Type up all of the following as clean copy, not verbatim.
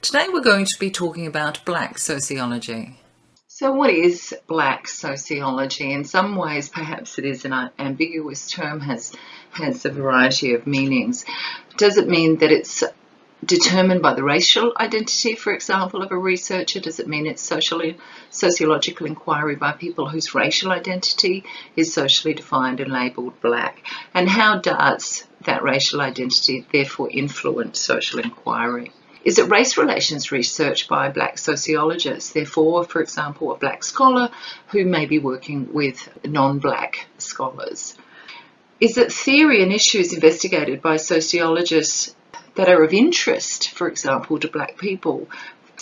Today we're going to be talking about Black sociology. So what is Black sociology? In some ways, perhaps it is an ambiguous term, has a variety of meanings. Does it mean that it's determined by the racial identity, for example, of a researcher? Does it mean it's sociological inquiry by people whose racial identity is socially defined and labelled Black? And how does that racial identity therefore influence social inquiry? Is it race relations research by Black sociologists, therefore, for example, a Black scholar who may be working with non-Black scholars? Is it theory and issues investigated by sociologists that are of interest, for example, to Black people?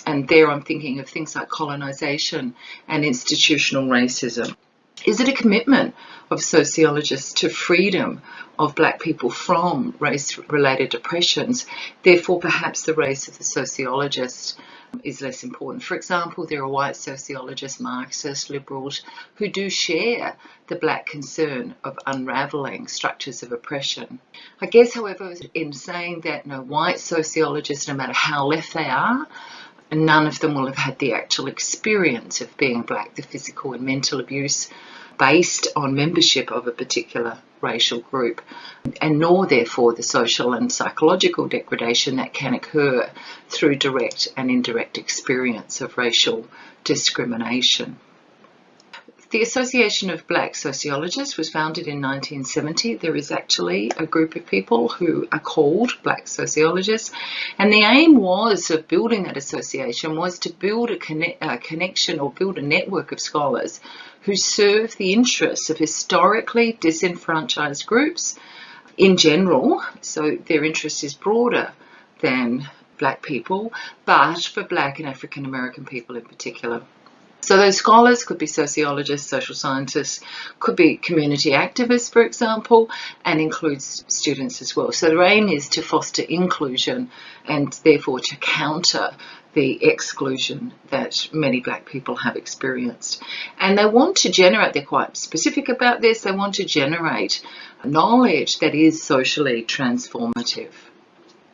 And there I'm thinking of things like colonisation and institutional racism. Is it a commitment of sociologists to freedom of Black people from race-related oppressions? Therefore, perhaps the race of the sociologist is less important. For example, there are white sociologists, Marxists, liberals, who do share the Black concern of unravelling structures of oppression. I guess, however, in saying that, white sociologists, no matter how left they are, none of them will have had the actual experience of being Black, the physical and mental abuse based on membership of a particular racial group, and nor therefore the social and psychological degradation that can occur through direct and indirect experience of racial discrimination. The Association of Black Sociologists was founded in 1970. There is actually a group of people who are called Black sociologists, and the aim of building that association was to build a connection or build a network of scholars who serve the interests of historically disenfranchised groups in general, so their interest is broader than Black people, but for Black and African American people in particular. So those scholars could be sociologists, social scientists, could be community activists, for example, and includes students as well. So their aim is to foster inclusion and therefore to counter the exclusion that many Black people have experienced. And they want to generate, they're quite specific about this, they want to generate knowledge that is socially transformative.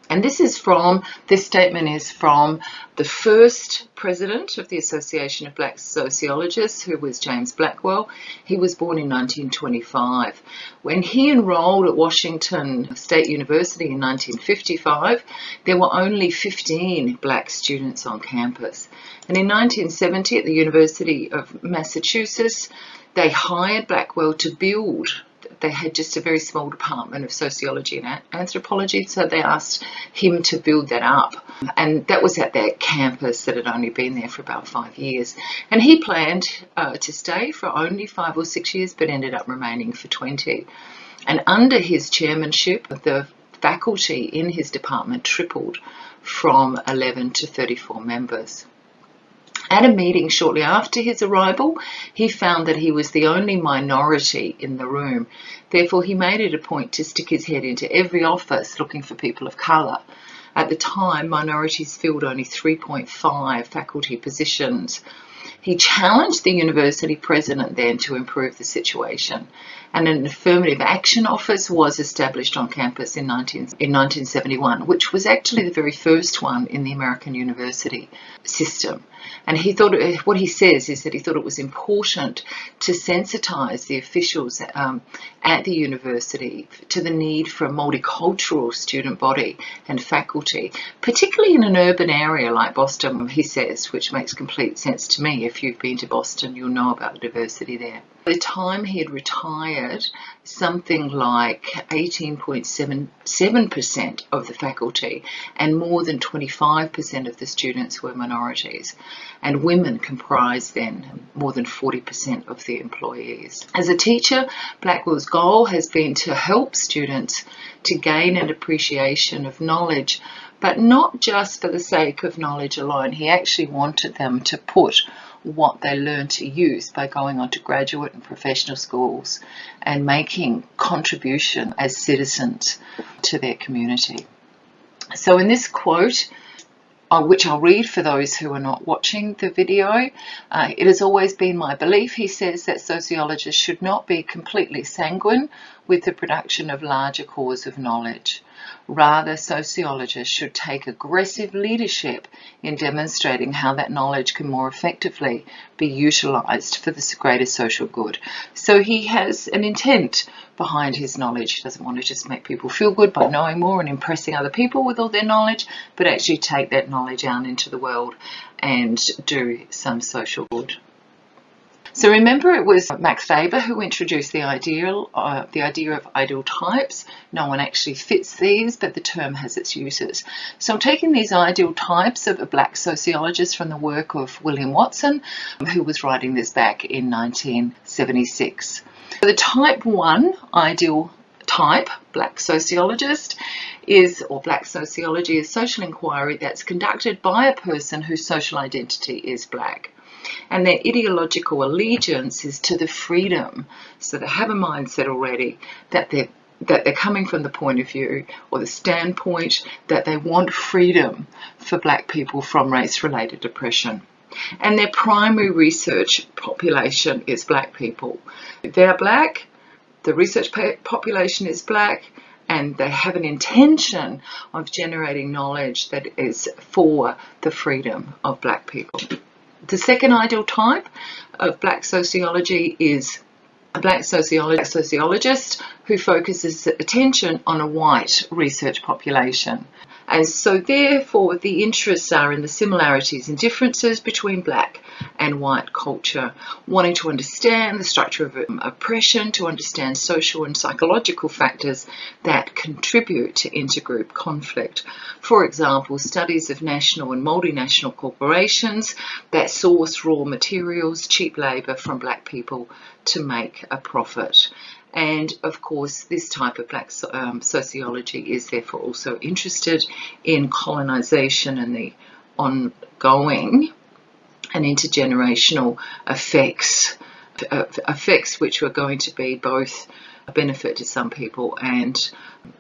And this statement is from the first president of the Association of Black Sociologists, who was James Blackwell. He was born in 1925. When he enrolled at Washington State University in 1955, there were only 15 Black students on campus. And in 1970, at the University of Massachusetts, they hired Blackwell to build. They had just a very small department of sociology and anthropology, so they asked him to build that up. And that was at their campus that had only been there for about 5 years. And he planned to stay for only 5 or 6 years, but ended up remaining for 20. And under his chairmanship, the faculty in his department tripled from 11 to 34 members. At a meeting shortly after his arrival, he found that he was the only minority in the room. Therefore, he made it a point to stick his head into every office looking for people of colour. At the time, minorities filled only 3.5 faculty positions. He challenged the university president then to improve the situation, and an affirmative action office was established on campus in 1971, which was actually the very first one in the American university system. And he thought, what he says is that he thought it was important to sensitise the officials at the university to the need for a multicultural student body and faculty, particularly in an urban area like Boston, he says, which makes complete sense to me. If you've been to Boston, you'll know about the diversity there. By the time he had retired, something like 18.77% of the faculty and more than 25% of the students were minorities. And women comprised then more than 40% of the employees. As a teacher, Blackwell's goal has been to help students to gain an appreciation of knowledge, but not just for the sake of knowledge alone. He actually wanted them to put what they learn to use by going on to graduate and professional schools and making contribution as citizens to their community. So in this quote, which I'll read for those who are not watching the video, it has always been my belief, he says, that sociologists should not be completely sanguine with the production of larger cores of knowledge. Rather, sociologists should take aggressive leadership in demonstrating how that knowledge can more effectively be utilised for the greater social good. So he has an intent behind his knowledge. He doesn't want to just make people feel good by knowing more and impressing other people with all their knowledge, but actually take that knowledge out into the world and do some social good. So remember, it was Max Weber who introduced the idea of ideal types. No one actually fits these, but the term has its uses. So I'm taking these ideal types of a black sociologist from the work of William Watson, who was writing this back in 1976. So the type 1 ideal type, black sociologist, or black sociology is social inquiry that's conducted by a person whose social identity is black. And their ideological allegiance is to the freedom. So they have a mindset already that they're coming from the point of view or the standpoint that they want freedom for black people from race-related oppression. And their primary research population is black people. They're black, the research population is black, and they have an intention of generating knowledge that is for the freedom of black people. The second ideal type of black sociology is a black sociologist who focuses attention on a white research population. And so therefore the interests are in the similarities and differences between black and white culture, wanting to understand the structure of oppression, to understand social and psychological factors that contribute to intergroup conflict. For example, studies of national and multinational corporations that source raw materials, cheap labour from black people to make a profit. And of course, this type of black sociology is therefore also interested in colonisation and the ongoing and intergenerational effects which are going to be both a benefit to some people and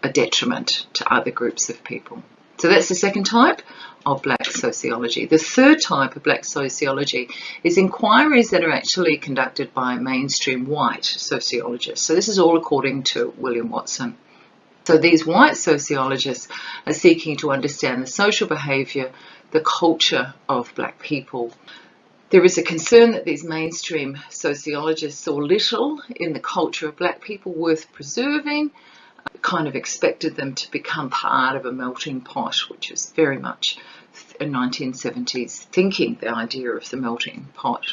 a detriment to other groups of people. So that's the second type of black sociology. The third type of black sociology is inquiries that are actually conducted by mainstream white sociologists. So this is all according to William Watson. So these white sociologists are seeking to understand the social behaviour, the culture of black people. There is a concern that these mainstream sociologists saw little in the culture of black people worth preserving, kind of expected them to become part of a melting pot, which is very much a 1970s thinking, the idea of the melting pot.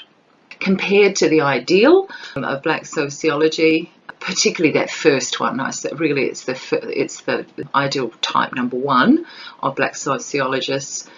Compared to the ideal of black sociology, particularly that first one, really it's the ideal type number 1 of black sociologists.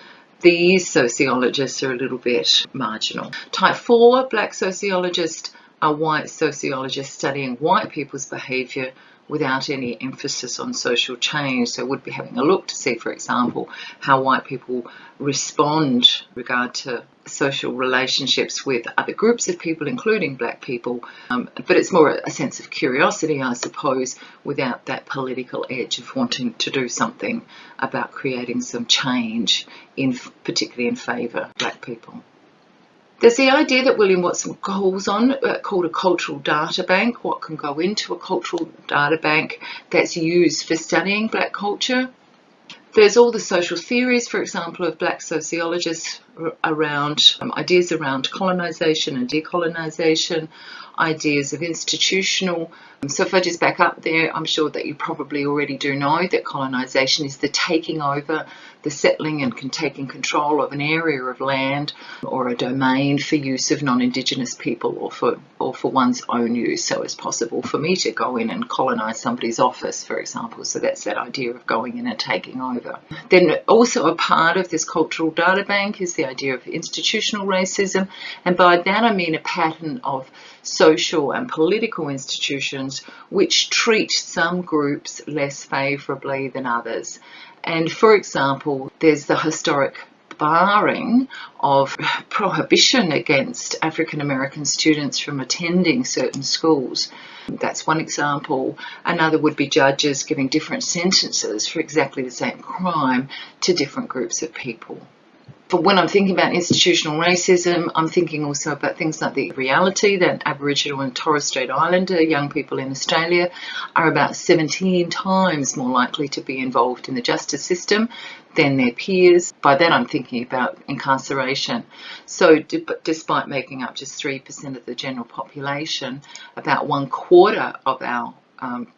These sociologists are a little bit marginal. Type 4 black sociologists are white sociologists studying white people's behaviour without any emphasis on social change. So would be having a look to see, for example, how white people respond in regard to social relationships with other groups of people, including black people. But it's more a sense of curiosity, I suppose, without that political edge of wanting to do something about creating some change, particularly in favour of black people. There's the idea that William Watson calls on, called a cultural data bank. What can go into a cultural data bank that's used for studying black culture? There's all the social theories, for example, of black sociologists around ideas around colonisation and decolonisation, ideas of institutional. So if I just back up there, I'm sure that you probably already do know that colonisation is the taking over, the settling and taking control of an area of land or a domain for use of non-Indigenous people or for one's own use. So it's possible for me to go in and colonise somebody's office, for example. So that's that idea of going in and taking over. Then also a part of this cultural data bank is the idea of institutional racism. And by that I mean a pattern of social and political institutions which treat some groups less favourably than others. And for example, there's the historic barring of prohibition against African American students from attending certain schools. That's one example. Another would be judges giving different sentences for exactly the same crime to different groups of people. But when I'm thinking about institutional racism, I'm thinking also about things like the reality that Aboriginal and Torres Strait Islander young people in Australia are about 17 times more likely to be involved in the justice system than their peers. By that I'm thinking about incarceration. So despite making up just 3% of the general population, about 1/4 of our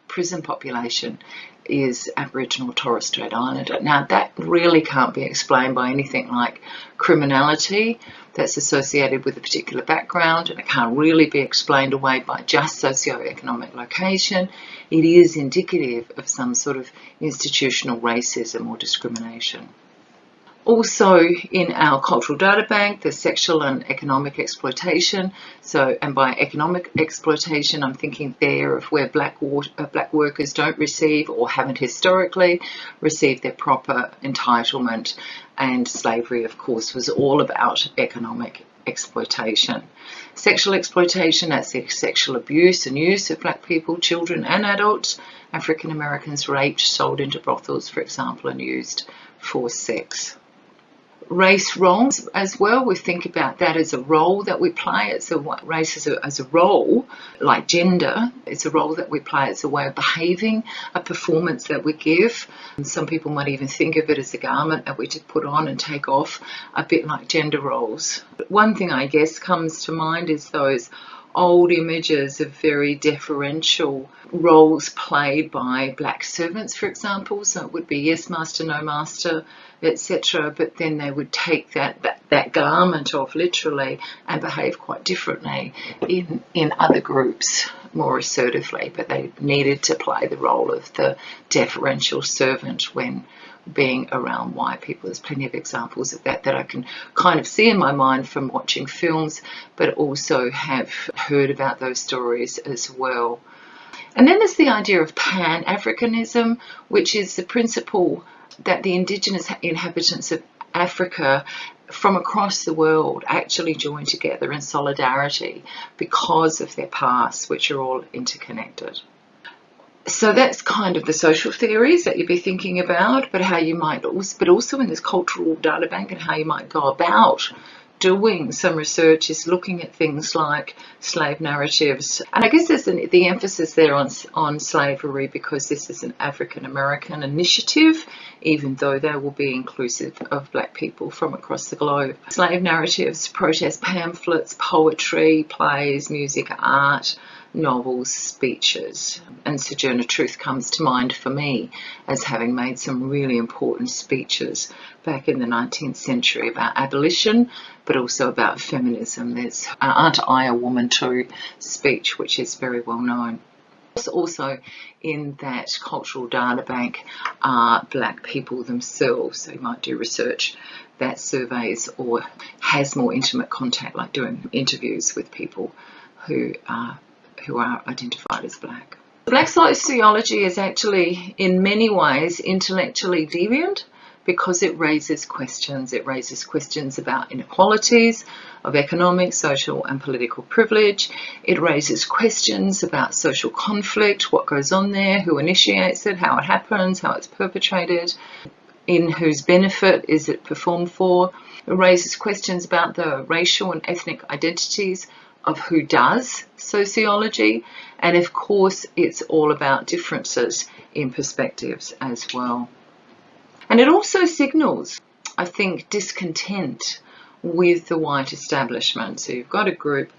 prison population is Aboriginal Torres Strait Islander. Now that really can't be explained by anything like criminality that's associated with a particular background, and it can't really be explained away by just socioeconomic location. It is indicative of some sort of institutional racism or discrimination. Also in our cultural data bank, there's sexual and economic exploitation. So, and by economic exploitation, I'm thinking there of where black workers don't receive or haven't historically received their proper entitlement. And slavery, of course, was all about economic exploitation. Sexual exploitation, that's the sexual abuse and use of black people, children and adults. African Americans raped, sold into brothels, for example, and used for sex. Race roles as well, we think about that as a role that we play. It's race as a role, like gender. It's a role that we play. It's a way of behaving, a performance that we give. And some people might even think of it as a garment that we just put on and take off, a bit like gender roles. One thing I guess comes to mind is those old images of very deferential roles played by black servants, for example. So it would be yes master, no master, etc. But then they would take that garment off literally and behave quite differently in other groups more assertively. But they needed to play the role of the deferential servant when being around white people. There's plenty of examples of that I can kind of see in my mind from watching films, but also have heard about those stories as well. And then there's the idea of Pan-Africanism, which is the principle that the indigenous inhabitants of Africa from across the world actually join together in solidarity because of their past, which are all interconnected. So that's kind of the social theories that you'd be thinking about, but how you might also in this cultural data bank and how you might go about doing some research is looking at things like slave narratives. And I guess there's the emphasis there on slavery because this is an African American initiative, even though they will be inclusive of black people from across the globe. Slave narratives, protest pamphlets, poetry, plays, music, art, novels, speeches. And Sojourner Truth comes to mind for me as having made some really important speeches back in the 19th century about abolition, but also about feminism. There's Aren't I a Woman Too speech, which is very well known. Also in that cultural data bank are black people themselves. So you might do research that surveys or has more intimate contact, like doing interviews with people who are identified as black. Black sociology is actually in many ways intellectually deviant because it raises questions. It raises questions about inequalities of economic, social and political privilege. It raises questions about social conflict, what goes on there, who initiates it, how it happens, how it's perpetrated, in whose benefit is it performed for. It raises questions about the racial and ethnic identities of who does sociology, and of course it's all about differences in perspectives as well. And it also signals, I think, discontent with the white establishment. So you've got a group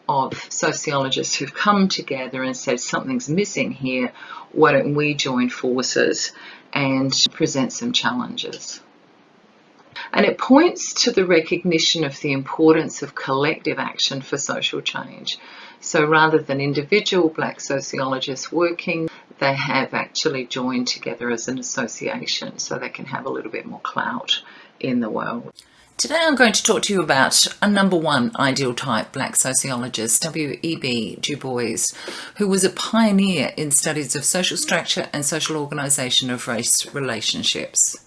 of sociologists who've come together and said something's missing here, why don't we join forces and present some challenges. And it points to the recognition of the importance of collective action for social change. So rather than individual black sociologists working, they have actually joined together as an association so they can have a little bit more clout in the world. Today I'm going to talk to you about a number one ideal type black sociologist, W.E.B. Du Bois, who was a pioneer in studies of social structure and social organisation of race relationships.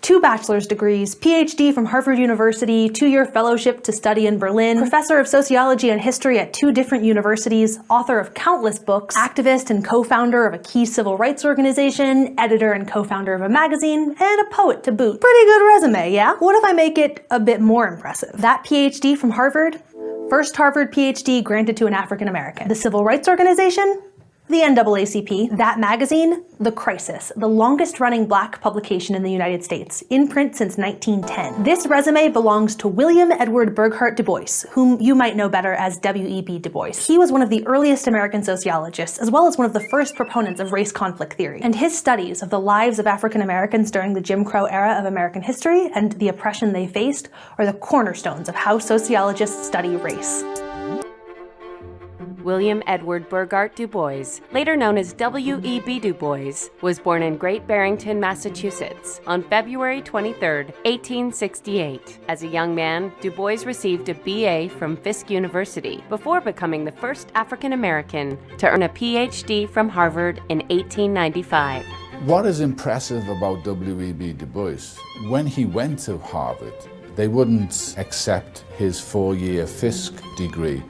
2 bachelor's degrees, PhD from Harvard University, 2-year fellowship to study in Berlin, professor of sociology and history at 2 different universities, author of countless books, activist and co-founder of a key civil rights organization, editor and co-founder of a magazine, and a poet to boot. Pretty good resume, yeah? What if I make it a bit more impressive? That PhD from Harvard? First Harvard PhD granted to an African American. The civil rights organization? The NAACP. That magazine? The Crisis, the longest-running Black publication in the United States, in print since 1910. This resume belongs to William Edward Burghardt Du Bois, whom you might know better as W.E.B. Du Bois. He was one of the earliest American sociologists, as well as one of the first proponents of race conflict theory, and his studies of the lives of African Americans during the Jim Crow era of American history and the oppression they faced are the cornerstones of how sociologists study race. William Edward Burghardt Du Bois, later known as W.E.B. Du Bois, was born in Great Barrington, Massachusetts, on February 23, 1868. As a young man, Du Bois received a B.A. from Fisk University before becoming the first African American to earn a Ph.D. from Harvard in 1895. What is impressive about W.E.B. Du Bois, when he went to Harvard, they wouldn't accept his 4-year Fisk degree.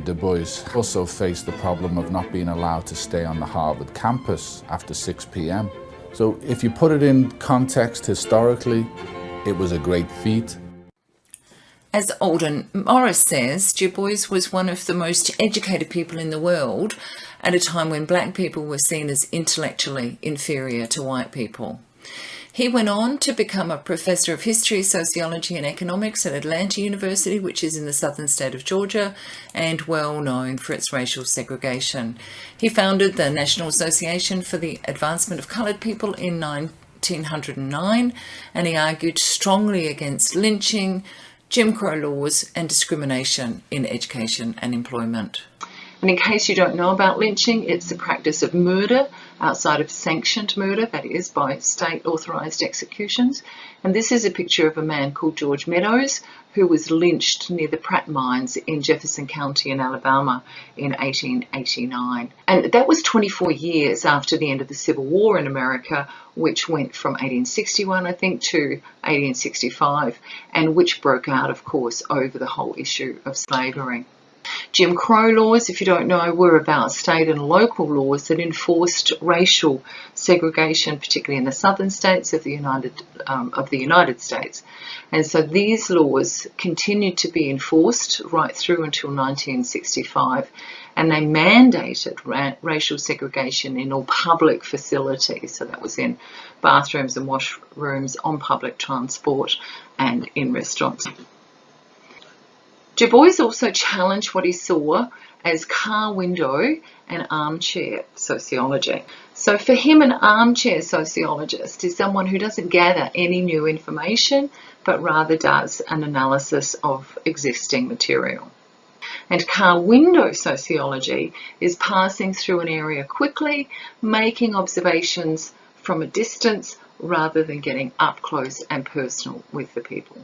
Du Bois also faced the problem of not being allowed to stay on the Harvard campus after 6 p.m. So if you put it in context historically, it was a great feat. As Alden Morris says, Du Bois was one of the most educated people in the world at a time when black people were seen as intellectually inferior to white people. He went on to become a professor of history, sociology and economics at Atlanta University, which is in the southern state of Georgia and well known for its racial segregation. He founded the National Association for the Advancement of Coloured People in 1909, and he argued strongly against lynching, Jim Crow laws and discrimination in education and employment. And in case you don't know about lynching, it's the practice of murder outside of sanctioned murder, that is, by state authorised executions. And this is a picture of a man called George Meadows, who was lynched near the Pratt Mines in Jefferson County in Alabama in 1889. And that was 24 years after the end of the Civil War in America, which went from 1861, I think, to 1865, and which broke out, of course, over the whole issue of slavery. Jim Crow laws, if you don't know, were about state and local laws that enforced racial segregation, particularly in the southern states of the United States. And so these laws continued to be enforced right through until 1965, and they mandated racial segregation in all public facilities. So that was in bathrooms and washrooms, on public transport, and in restaurants. Du Bois also challenged what he saw as car window and armchair sociology. So for him, an armchair sociologist is someone who doesn't gather any new information, but rather does an analysis of existing material. And car window sociology is passing through an area quickly, making observations from a distance rather than getting up close and personal with the people.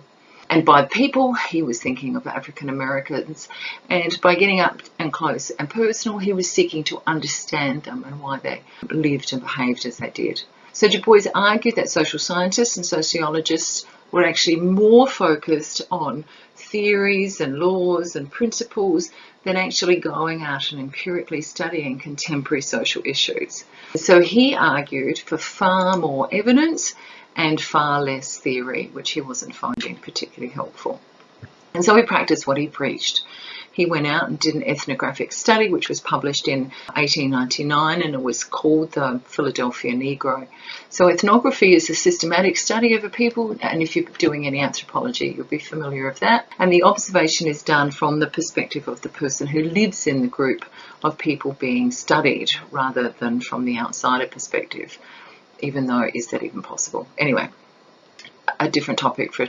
And by people, he was thinking of African Americans, and by getting up and close and personal, he was seeking to understand them and why they lived and behaved as they did. So Du Bois argued that social scientists and sociologists were actually more focused on theories and laws and principles than actually going out and empirically studying contemporary social issues. So he argued for far more evidence and far less theory, which he wasn't finding particularly helpful. And so he practiced what he preached. He went out and did an ethnographic study, which was published in 1899, and it was called the Philadelphia Negro. So ethnography is a systematic study of a people, and if you're doing any anthropology, you'll be familiar with that. And the observation is done from the perspective of the person who lives in the group of people being studied, rather than from the outsider perspective. Even though, is that even possible? Anyway, a different topic for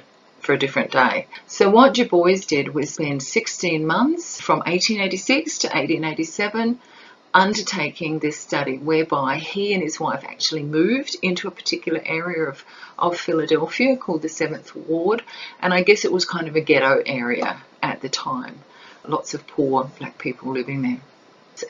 a different day. So what Du Bois did was spend 16 months from 1886 to 1887 undertaking this study, whereby he and his wife actually moved into a particular area of Philadelphia called the 7th Ward, and I guess it was kind of a ghetto area at the time. Lots of poor black people living there.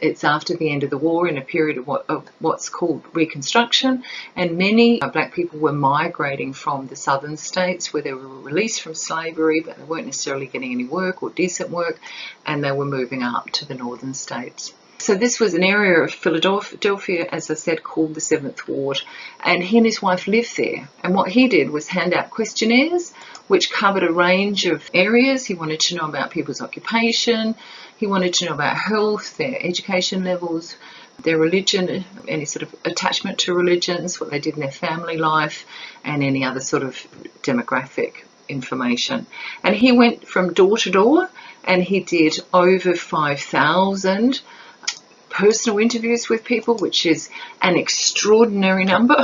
It's after the end of the war, in a period of what's called Reconstruction, and many black people were migrating from the southern states where they were released from slavery, but they weren't necessarily getting any work or decent work, and they were moving up to the northern states. So this was an area of Philadelphia, as I said, called the 7th Ward, and he and his wife lived there. And what he did was hand out questionnaires which covered a range of areas. He wanted to know about people's occupation, he wanted to know about health, their education levels, their religion, any sort of attachment to religions, what they did in their family life, and any other sort of demographic information. And he went from door to door, and he did over 5,000 personal interviews with people, which is an extraordinary number,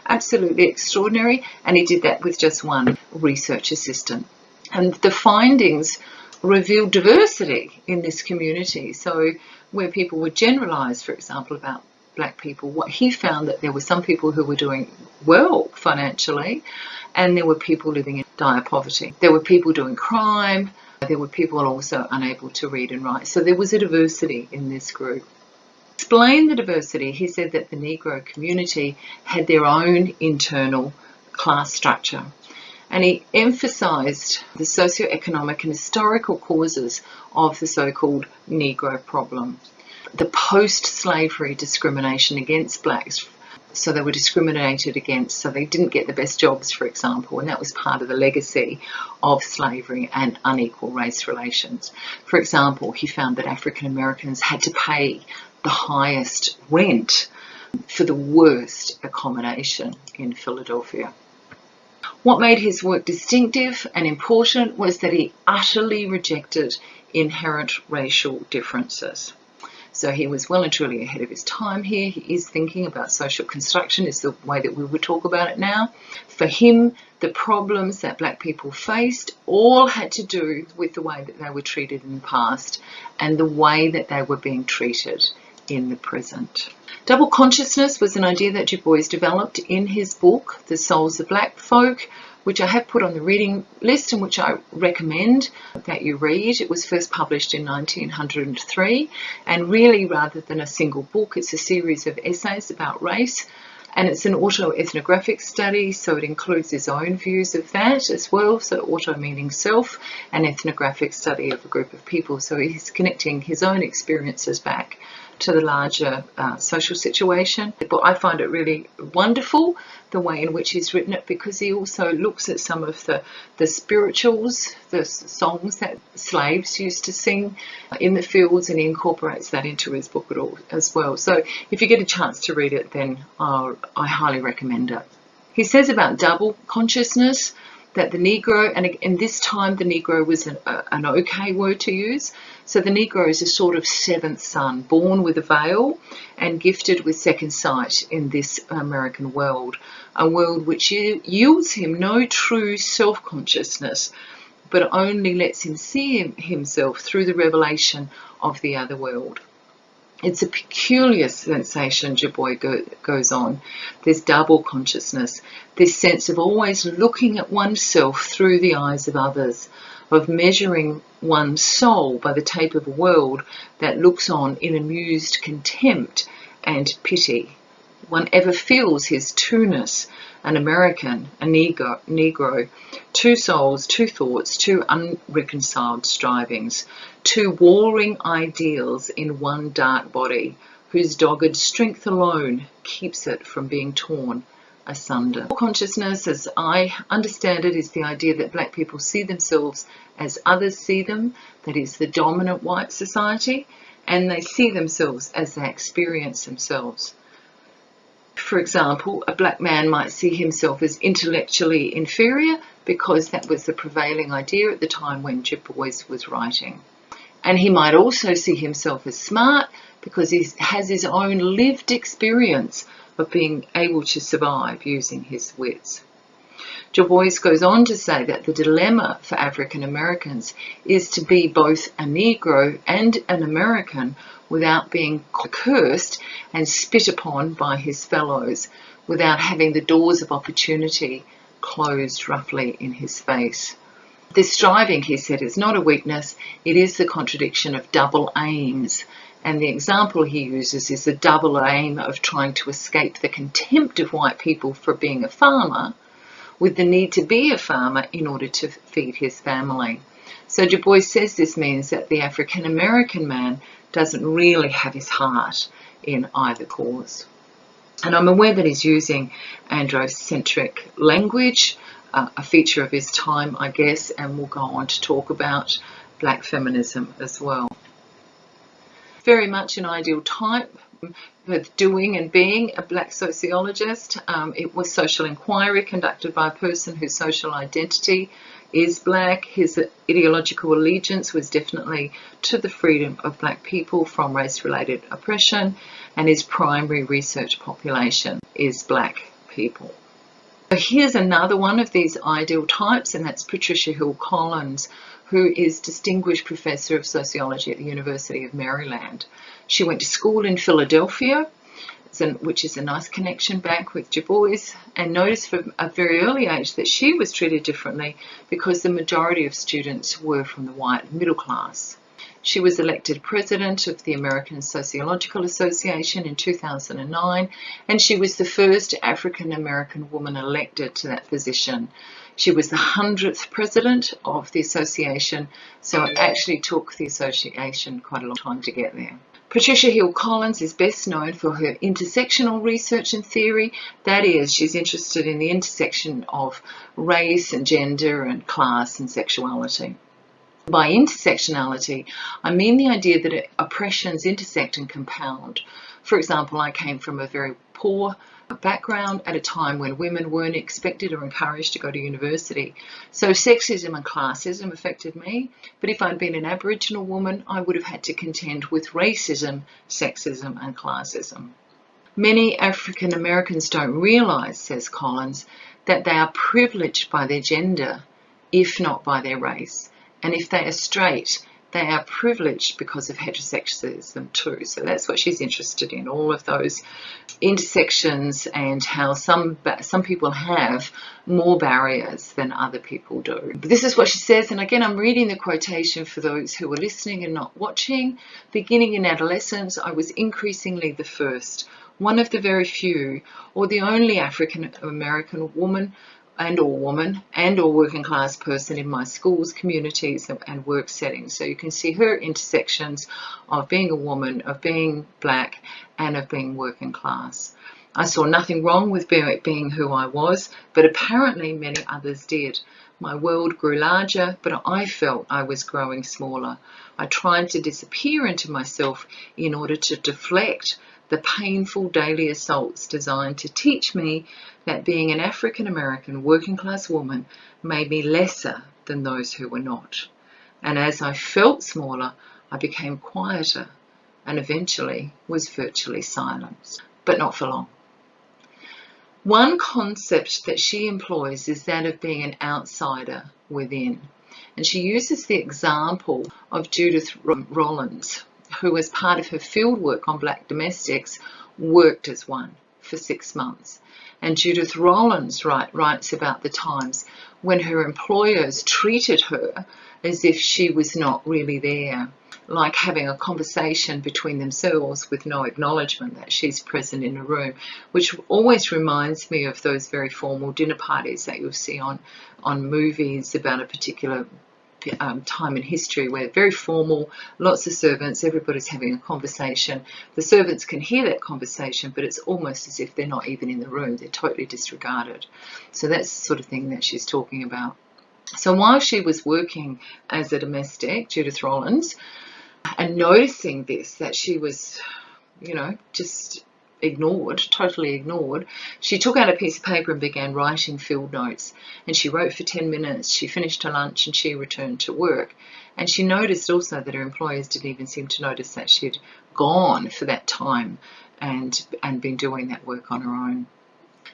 absolutely extraordinary, and he did that with just one research assistant. And the findings revealed diversity in this community. So where people would generalize, for example, about black people, what he found that there were some people who were doing well financially, and there were people living in dire poverty. There were people doing crime, there were people also unable to read and write. So there was a diversity in this group. To explain the diversity, he said that the Negro community had their own internal class structure. And he emphasised the socioeconomic and historical causes of the so-called Negro problem. The post-slavery discrimination against blacks, so they were discriminated against, so they didn't get the best jobs, for example, and that was part of the legacy of slavery and unequal race relations. For example, he found that African Americans had to pay the highest rent for the worst accommodation in Philadelphia. What made his work distinctive and important was that he utterly rejected inherent racial differences. So he was well and truly ahead of his time here. He is thinking about social construction, is the way that we would talk about it now. For him, the problems that black people faced all had to do with the way that they were treated in the past and the way that they were being treated in the present. Double consciousness was an idea that Du Bois developed in his book, The Souls of Black Folk, which I have put on the reading list and which I recommend that you read. It was first published in 1903, and really, rather than a single book, it's a series of essays about race, and it's an auto-ethnographic study, so it includes his own views of that as well, so auto meaning self, and ethnographic study of a group of people, so he's connecting his own experiences back to the larger social situation. But I find it really wonderful the way in which he's written it, because he also looks at some of the spirituals, the songs that slaves used to sing in the fields, and he incorporates that into his book as well. So if you get a chance to read it, then I highly recommend it. He says about double consciousness that the Negro, and in this time the Negro was an okay word to use, so the Negro is a sort of seventh son, born with a veil and gifted with second sight in this American world, a world which yields him no true self-consciousness, but only lets him see himself through the revelation of the other world. It's a peculiar sensation, Du Bois goes on. There's double consciousness, this sense of always looking at oneself through the eyes of others, of measuring one's soul by the tape of a world that looks on in amused contempt and pity. One ever feels his two-ness, an American, a Negro, two souls, two thoughts, two unreconciled strivings, two warring ideals in one dark body, whose dogged strength alone keeps it from being torn asunder. Consciousness, as I understand it, is the idea that black people see themselves as others see them, that is the dominant white society, and they see themselves as they experience themselves. For example, a black man might see himself as intellectually inferior because that was the prevailing idea at the time when Du Bois was writing. And he might also see himself as smart because he has his own lived experience of being able to survive using his wits. Du Bois goes on to say that the dilemma for African Americans is to be both a Negro and an American without being cursed and spit upon by his fellows, without having the doors of opportunity closed roughly in his face. This striving, he said, is not a weakness, it is the contradiction of double aims And the example he uses is the double aim of trying to escape the contempt of white people for being a farmer with the need to be a farmer in order to feed his family. So Du Bois says this means that the African American man doesn't really have his heart in either cause. And I'm aware that he's using androcentric language, a feature of his time, I guess, and we'll go on to talk about black feminism as well. Very much an ideal type with doing and being a black sociologist. It was social inquiry conducted by a person whose social identity is black. His ideological allegiance was definitely to the freedom of black people from race-related oppression, and his primary research population is black people. So here's another one of these ideal types, and that's Patricia Hill Collins, who is Distinguished Professor of Sociology at the University of Maryland. She went to school in Philadelphia, which is a nice connection back with Du Bois, and noticed from a very early age that she was treated differently because the majority of students were from the white middle class. She was elected president of the American Sociological Association in 2009, and she was the first African American woman elected to that position. She was the 100th president of the association, so it actually took the association quite a long time to get there. Patricia Hill Collins is best known for her intersectional research and theory. That is, she's interested in the intersection of race and gender and class and sexuality. By intersectionality, I mean the idea that oppressions intersect and compound. For example, I came from a very poor background at a time when women weren't expected or encouraged to go to university. So sexism and classism affected me, but if I'd been an Aboriginal woman, I would have had to contend with racism, sexism and classism. Many African Americans don't realise, says Collins, that they are privileged by their gender, if not by their race. And if they are straight, they are privileged because of heterosexism too. So that's what she's interested in, all of those intersections and how some people have more barriers than other people do. But this is what she says, and again, I'm reading the quotation for those who are listening and not watching. Beginning in adolescence, I was increasingly the first, one of the very few, or the only African American woman and or working class person in my schools, communities and work settings. So you can see her intersections of being a woman, of being black and of being working class. I saw nothing wrong with being who I was, but apparently many others did. My world grew larger, but I felt I was growing smaller. I tried to disappear into myself in order to deflect the painful daily assaults designed to teach me that being an African American working class woman made me lesser than those who were not. And as I felt smaller, I became quieter and eventually was virtually silenced, but not for long. One concept that she employs is that of being an outsider within. And she uses the example of Judith Rollins, who as part of her fieldwork on black domestics worked as one for 6 months. And Judith Rollins writes about the times when her employers treated her as if she was not really there, like having a conversation between themselves with no acknowledgement that she's present in a room, which always reminds me of those very formal dinner parties that you'll see on movies about a particular time in history, where very formal, lots of servants, everybody's having a conversation. The servants can hear that conversation, but it's almost as if they're not even in the room. They're totally disregarded. So that's the sort of thing that she's talking about. So while she was working as a domestic, Judith Rollins, and noticing this, that she was, just ignored, totally ignored, she took out a piece of paper and began writing field notes. And she wrote for 10 minutes, she finished her lunch and she returned to work. And she noticed also that her employers didn't even seem to notice that she'd gone for that time and been doing that work on her own.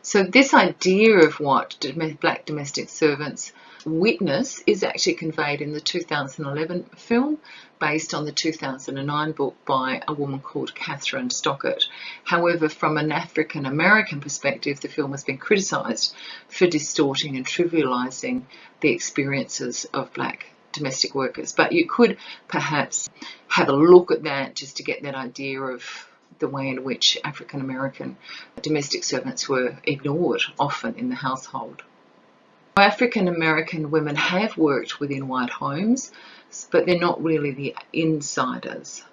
So this idea of what black domestic servants witness is actually conveyed in the 2011 film based on the 2009 book by a woman called Catherine Stockett. However, from an African American perspective, the film has been criticised for distorting and trivialising the experiences of black domestic workers. But you could perhaps have a look at that just to get that idea of the way in which African American domestic servants were ignored often in the household. African American women have worked within white homes, but they're not really the insiders.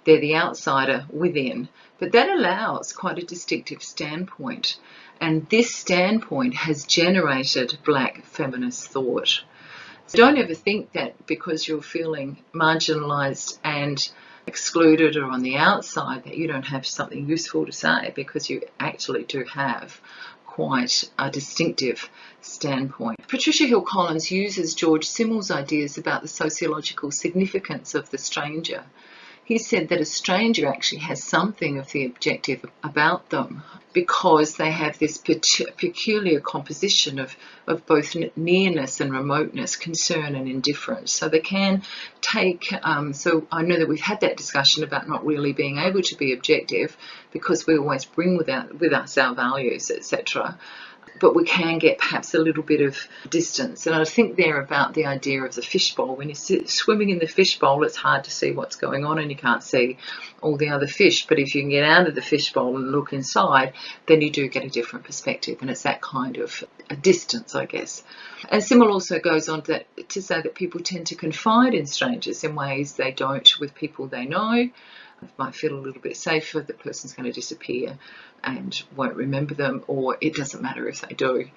They're the outsider within. But that allows quite a distinctive standpoint. And this standpoint has generated black feminist thought. So don't ever think that because you're feeling marginalised and excluded or on the outside that you don't have something useful to say, because you actually do have quite a distinctive standpoint. Patricia Hill Collins uses George Simmel's ideas about the sociological significance of the stranger. He said that a stranger actually has something of the objective about them because they have this peculiar composition of both nearness and remoteness, concern and indifference. So they can take, so I know that we've had that discussion about not really being able to be objective because we always bring with us our values, etc. But we can get perhaps a little bit of distance. And I think there about the idea of the fishbowl. When you're swimming in the fishbowl, it's hard to see what's going on and you can't see all the other fish. But if you can get out of the fishbowl and look inside, then you do get a different perspective. And it's that kind of a distance, I guess. And Simmel also goes on to say that people tend to confide in strangers in ways they don't with people they know. Might feel a little bit safer, the person's going to disappear and won't remember them, or it doesn't matter if they do.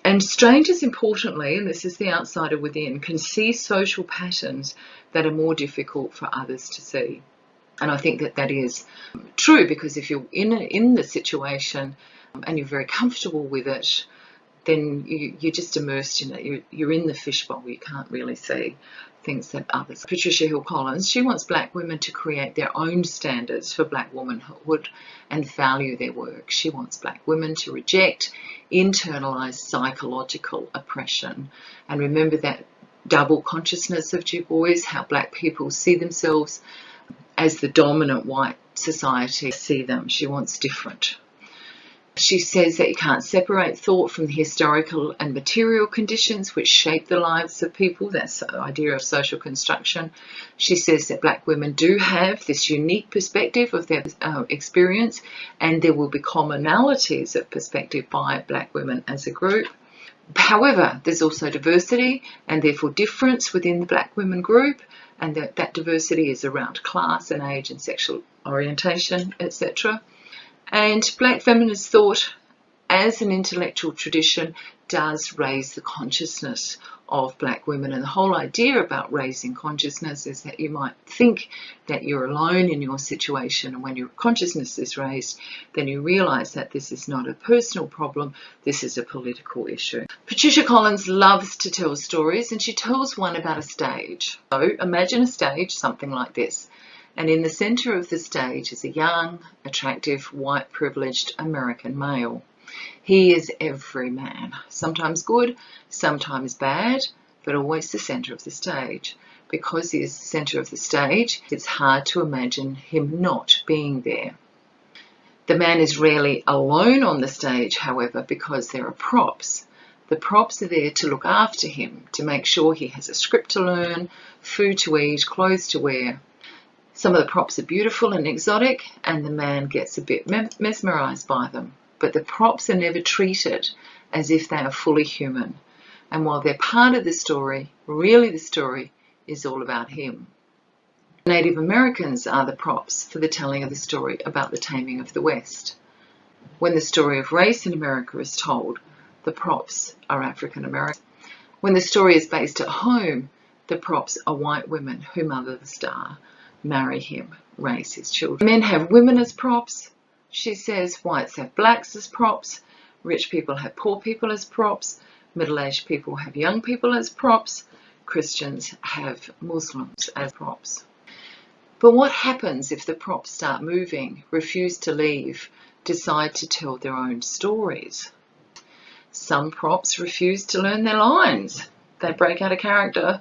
And strangers, importantly, and this is the outsider within, can see social patterns that are more difficult for others to see. And I think that is true, because if you're in the situation and you're very comfortable with it, then you're just immersed in it. You're in the fishbowl. You can't really see things that others. Patricia Hill Collins, she wants black women to create their own standards for black womanhood and value their work. She wants black women to reject internalized psychological oppression and remember that double consciousness of Du Bois, how black people see themselves as the dominant white society see them. She wants different. She says that you can't separate thought from the historical and material conditions which shape the lives of people. That's the idea of social construction. She says that black women do have this unique perspective of their experience, and there will be commonalities of perspective by black women as a group. However, there's also diversity and therefore difference within the black women group, and that diversity is around class and age and sexual orientation, etc. And black feminist thought as an intellectual tradition does raise the consciousness of black women. And the whole idea about raising consciousness is that you might think that you're alone in your situation, and when your consciousness is raised, then you realise that this is not a personal problem, this is a political issue. Patricia Collins loves to tell stories, and she tells one about a stage. So imagine a stage, something like this. And in the centre of the stage is a young, attractive, white, privileged American male. He is every man, sometimes good, sometimes bad, but always the centre of the stage. Because he is the centre of the stage, it's hard to imagine him not being there. The man is rarely alone on the stage, however, because there are props. The props are there to look after him, to make sure he has a script to learn, food to eat, clothes to wear. Some of the props are beautiful and exotic, and the man gets a bit mesmerised by them. But the props are never treated as if they are fully human. And while they're part of the story, really the story is all about him. Native Americans are the props for the telling of the story about the taming of the West. When the story of race in America is told, the props are African American. When the story is based at home, the props are white women who mother the star, marry him, raise his children. Men have women as props. She says whites have blacks as props, rich people have poor people as props, middle-aged people have young people as props, Christians have Muslims as props. But what happens if the props start moving, refuse to leave, decide to tell their own stories? Some props refuse to learn their lines. They break out of character,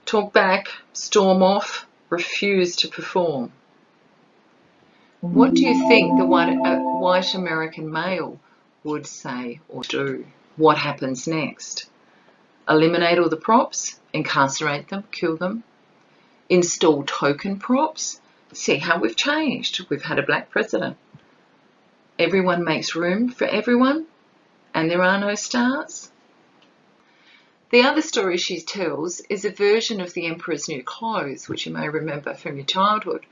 talk back, storm off, refuse to perform. What do you think the white American male would say or do? What happens next? eliminate all the props, incarcerate them, kill them, install token props. See how we've changed. We've had a black president. Everyone makes room for everyone, and there are no stars. The other story she tells is a version of the Emperor's New Clothes, which you may remember from your childhood.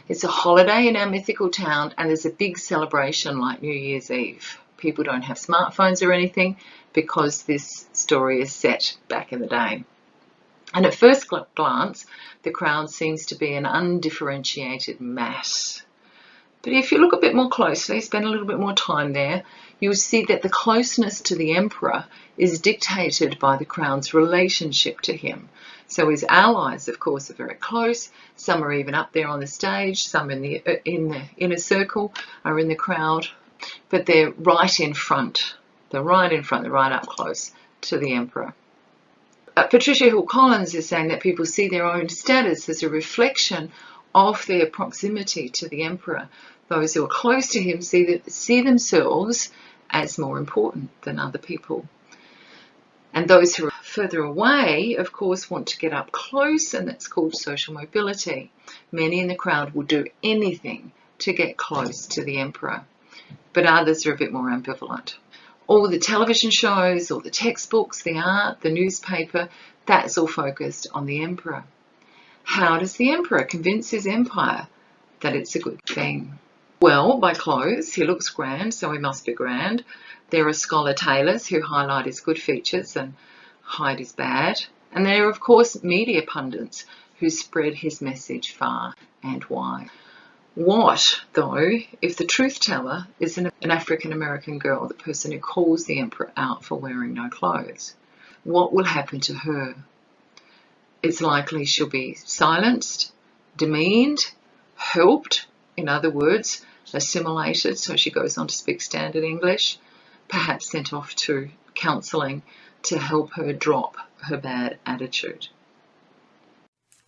It's a holiday in our mythical town, and there's a big celebration like New Year's Eve. People don't have smartphones or anything because this story is set back in the day. And at first glance, the crowd seems to be an undifferentiated mass. But if you look a bit more closely, spend a little bit more time there, you'll see that the closeness to the emperor is dictated by the crowd's relationship to him. So his allies, of course, are very close. Some are even up there on the stage. Some in the inner circle are in the crowd. But they're right in front. They're right in front. They're right up close to the emperor. Patricia Hill Collins is saying that people see their own status as a reflection of their proximity to the emperor. Those who are close to him see themselves as more important than other people. And those who are further away, of course, want to get up close, and that's called social mobility. Many in the crowd will do anything to get close to the emperor, but others are a bit more ambivalent. All the television shows, all the textbooks, the art, the newspaper, that's all focused on the emperor. How does the emperor convince his empire that it's a good thing? Well, by clothes. He looks grand, so he must be grand. There are scholar tailors who highlight his good features and hide his bad. And there are, of course, media pundits who spread his message far and wide. What, though, if the truth teller is an African-American girl, the person who calls the emperor out for wearing no clothes? What will happen to her? It's likely she'll be silenced, demeaned, helped, in other words, assimilated, so she goes on to speak standard English, perhaps sent off to counselling to help her drop her bad attitude.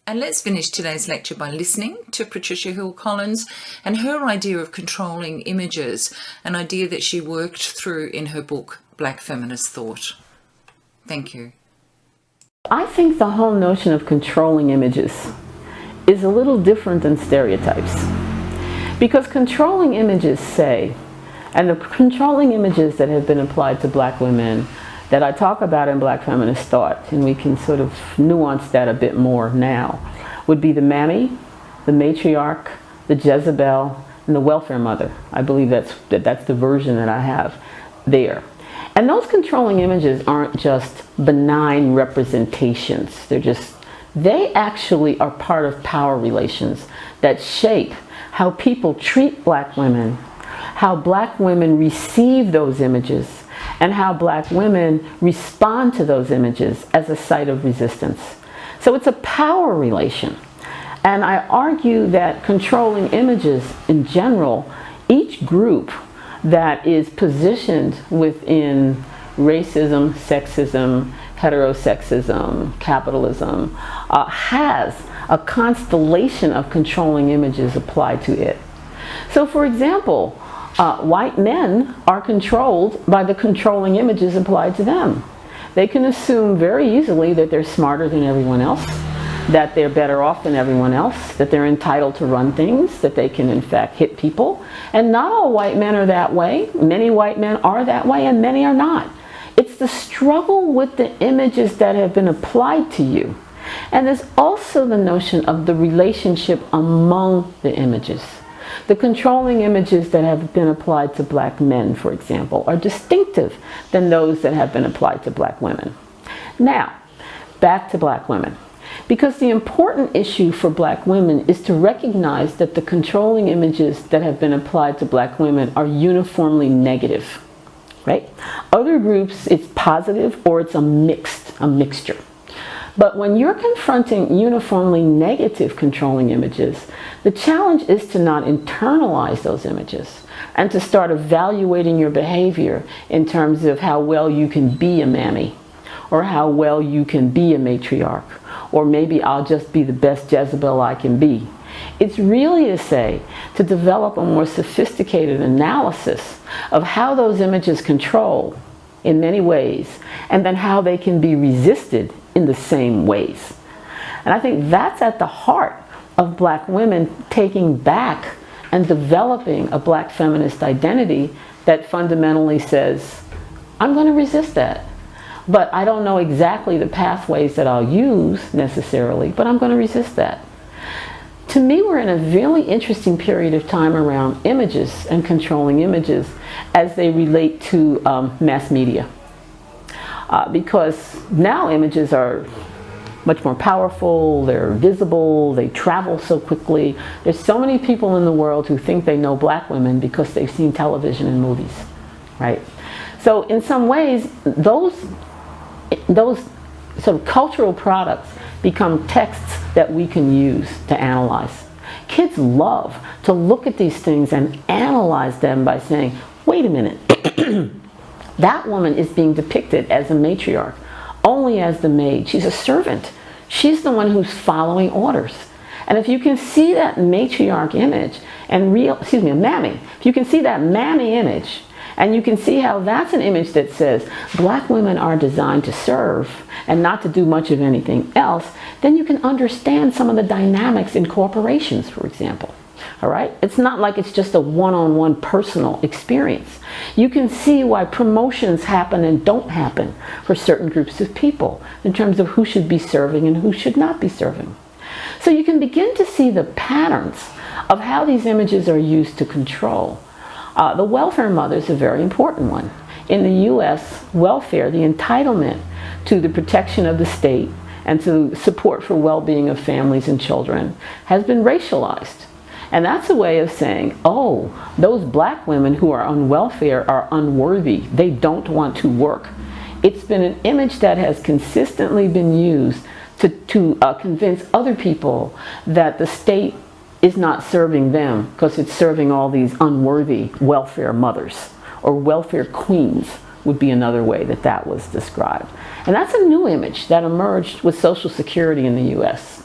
And let's finish today's lecture by listening to Patricia Hill Collins and her idea of controlling images, an idea that she worked through in her book, Black Feminist Thought. Thank you. I think the whole notion of controlling images is a little different than stereotypes. Because controlling images say, and the controlling images that have been applied to black women that I talk about in Black Feminist Thought, and we can sort of nuance that a bit more now, would be the mammy, the matriarch, the Jezebel, and the welfare mother. I believe that's the version that I have there. And those controlling images aren't just benign representations. They actually are part of power relations that shape how people treat black women, how black women receive those images, and how black women respond to those images as a site of resistance. So it's a power relation. And I argue that controlling images in general, each group that is positioned within racism, sexism, heterosexism, capitalism, has a constellation of controlling images applied to it. So for example, white men are controlled by the controlling images applied to them. They can assume very easily that they're smarter than everyone else, that they're better off than everyone else, that they're entitled to run things, that they can in fact hit people. And not all white men are that way. Many white men are that way and many are not. It's the struggle with the images that have been applied to you. And there's also the notion of the relationship among the images. The controlling images that have been applied to black men, for example, are distinctive than those that have been applied to black women. Now, back to black women. Because the important issue for black women is to recognize that the controlling images that have been applied to black women are uniformly negative, right? Other groups, it's positive or it's a mixture. But when you're confronting uniformly negative controlling images, the challenge is to not internalize those images and to start evaluating your behavior in terms of how well you can be a mammy, or how well you can be a matriarch, or maybe I'll just be the best Jezebel I can be. It's really to develop a more sophisticated analysis of how those images control in many ways, and then how they can be resisted in the same ways. And I think that's at the heart of Black women taking back and developing a Black feminist identity that fundamentally says, I'm going to resist that. But I don't know exactly the pathways that I'll use necessarily, but I'm going to resist that. To me, we're in a really interesting period of time around images and controlling images as they relate to mass media. Because now images are much more powerful, they're visible, they travel so quickly. There's so many people in the world who think they know Black women because they've seen television and movies, right? So in some ways, those sort of cultural products become texts that we can use to analyze. Kids love to look at these things and analyze them by saying, wait a minute, that woman is being depicted as a matriarch, only as the maid. She's a servant. She's the one who's following orders. And if you can see that matriarch image and mammy, if you can see that mammy image, and you can see how that's an image that says Black women are designed to serve and not to do much of anything else, then you can understand some of the dynamics in corporations, for example. All right? It's not like it's just a one-on-one personal experience. You can see why promotions happen and don't happen for certain groups of people in terms of who should be serving and who should not be serving. So you can begin to see the patterns of how these images are used to control. The welfare mother is a very important one. In the U.S., welfare, the entitlement to the protection of the state and to support for well-being of families and children has been racialized. And that's a way of saying, oh, those Black women who are on welfare are unworthy. They don't want to work. It's been an image that has consistently been used to convince other people that the state is not serving them because it's serving all these unworthy welfare mothers, or welfare queens would be another way that that was described. And that's a new image that emerged with Social Security in the US.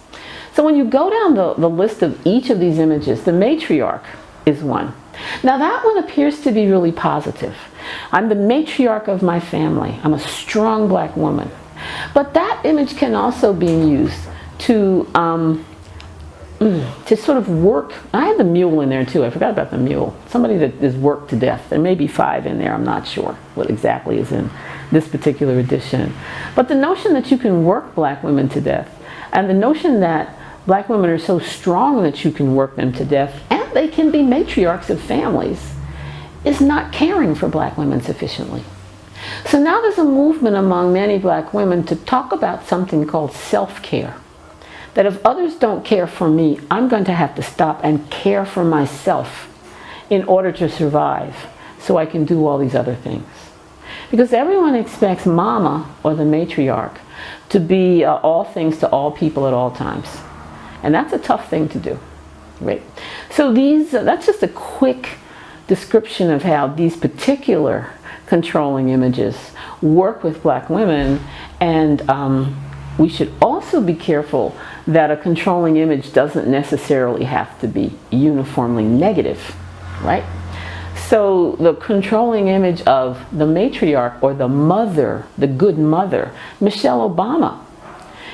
So when you go down the list of each of these images, the matriarch is one. Now that one appears to be really positive. I'm the matriarch of my family. I'm a strong Black woman. But that image can also be used to sort of work. I had the mule in there too. I forgot about the mule. Somebody that is worked to death. There may be 5 in there. I'm not sure what exactly is in this particular edition. But the notion that you can work Black women to death, and the notion that Black women are so strong that you can work them to death, and they can be matriarchs of families, is not caring for Black women sufficiently. So now there's a movement among many Black women to talk about something called self-care. That if others don't care for me, I'm going to have to stop and care for myself in order to survive, so I can do all these other things. Because everyone expects mama, or the matriarch, to be all things to all people at all times. And that's a tough thing to do, right? So that's just a quick description of how these particular controlling images work with Black women, and we should also be careful that a controlling image doesn't necessarily have to be uniformly negative, right? So the controlling image of the matriarch, or the mother, the good mother, Michelle Obama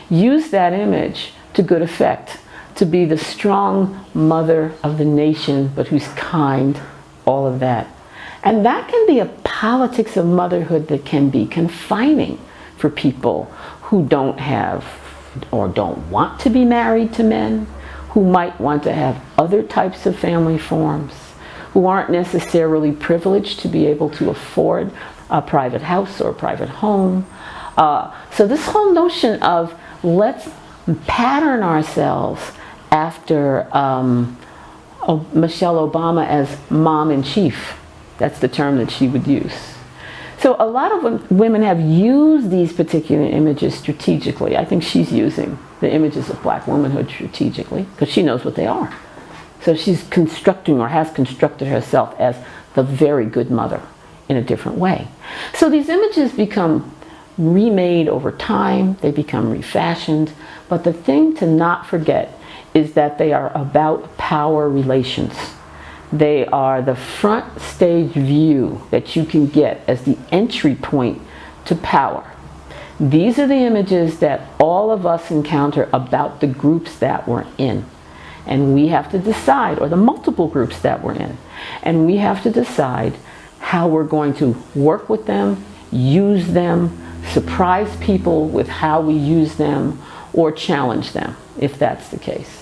used that image to good effect, to be the strong mother of the nation, but who's kind, all of that. And that can be a politics of motherhood that can be confining for people who don't have or don't want to be married to men, who might want to have other types of family forms, who aren't necessarily privileged to be able to afford a private house or a private home. So this whole notion of let's pattern ourselves after Michelle Obama as mom-in-chief. That's the term that she would use. So a lot of women have used these particular images strategically. I think she's using the images of Black womanhood strategically because she knows what they are. So she's constructing, or has constructed herself as the very good mother in a different way. So these images become remade over time, they become refashioned, but the thing to not forget is that they are about power relations. They are the front stage view that you can get as the entry point to power. These are the images that all of us encounter about the groups that we're in. And we have to decide, or the multiple groups that we're in, and we have to decide how we're going to work with them, use them, surprise people with how we use them, or challenge them, if that's the case.